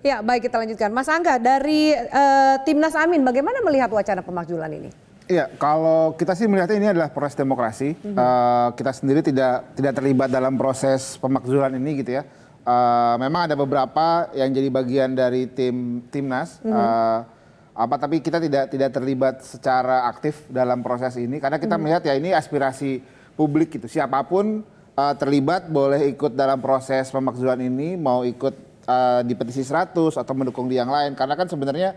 Ya, baik, kita lanjutkan. Mas Angga, dari Timnas Amin, bagaimana melihat wacana pemakzulan ini? Iya, kalau kita sih melihatnya ini adalah proses demokrasi. Kita sendiri tidak terlibat dalam proses pemakzulan ini gitu ya. Memang ada beberapa yang jadi bagian dari timnas. Tapi kita tidak terlibat secara aktif dalam proses ini karena kita melihat ya ini aspirasi publik gitu. Siapapun terlibat boleh ikut dalam proses pemakzulan ini, mau ikut di petisi 100 atau mendukung di yang lain. Karena kan sebenarnya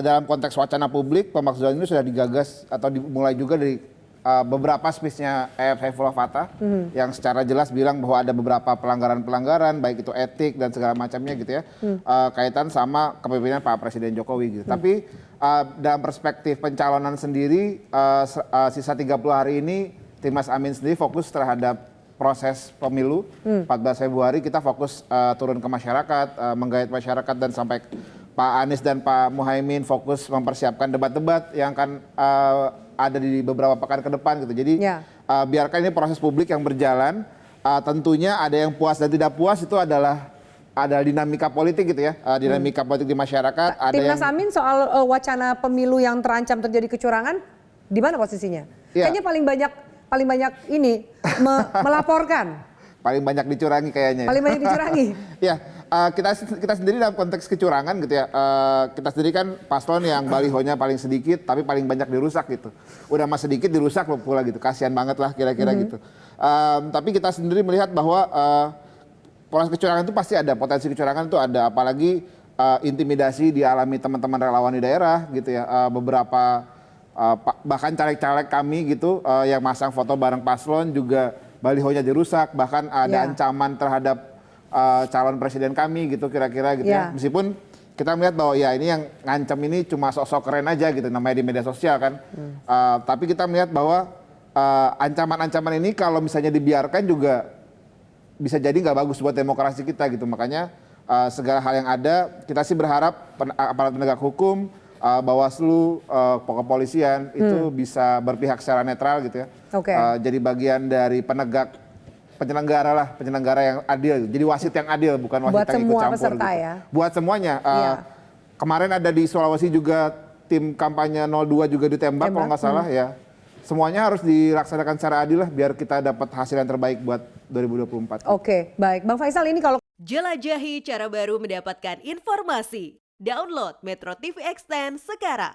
dalam konteks wacana publik pemakzulan ini sudah digagas atau dimulai juga dari beberapa speech-nya Saifullah Fatah yang secara jelas bilang bahwa ada beberapa pelanggaran-pelanggaran baik itu etik dan segala macamnya gitu ya kaitan sama kepemimpinan Pak Presiden Jokowi gitu. Tapi dalam perspektif pencalonan sendiri sisa 30 hari ini Timnas Amin sendiri fokus terhadap proses pemilu 14 Februari kita fokus turun ke masyarakat, menggait masyarakat dan sampai Pak Anies dan Pak Muhaimin fokus mempersiapkan debat-debat yang akan ada di beberapa pekan ke depan gitu. Jadi biarkan ini proses publik yang berjalan. Tentunya ada yang puas dan tidak puas itu ada dinamika politik gitu ya, dinamika politik di masyarakat. Timnas Amin soal wacana pemilu yang terancam terjadi kecurangan, di mana posisinya? Kayaknya paling banyak ini melaporkan. Paling banyak dicurangi kayaknya. Paling banyak dicurangi. Ya, kita sendiri dalam konteks kecurangan gitu ya. Kita sendiri kan paslon yang balihonya paling sedikit tapi paling banyak dirusak gitu. Udah mas sedikit dirusak pula gitu. Kasihan banget lah kira-kira gitu. Tapi kita sendiri melihat bahwa proses kecurangan itu pasti ada, potensi kecurangan itu ada, apalagi intimidasi dialami teman-teman relawan di daerah gitu ya. Beberapa bahkan caleg-caleg kami gitu yang masang foto bareng paslon juga balihonya dirusak, bahkan ada ancaman terhadap calon presiden kami gitu kira-kira gitu ya. Meskipun kita melihat bahwa ya ini yang ngancam ini cuma sok-sok keren aja gitu namanya di media sosial kan. Tapi kita melihat bahwa ancaman-ancaman ini kalau misalnya dibiarkan juga bisa jadi nggak bagus buat demokrasi kita gitu. Makanya segala hal yang ada kita sih berharap aparat penegak hukum, Bawaslu, kepolisian itu bisa berpihak secara netral gitu ya. Jadi bagian dari penyelenggara yang adil. Jadi wasit yang adil, bukan wasit yang ikut campur gitu. Buat semuanya. Kemarin ada di Sulawesi juga tim kampanye 02 juga ditembak kalau nggak salah ya. Semuanya harus dilaksanakan secara adil lah biar kita dapat hasil yang terbaik buat 2024. Oke, baik. Bang Faisal ini kalau jelajahi cara baru mendapatkan informasi. Download Metro TV Extend sekarang.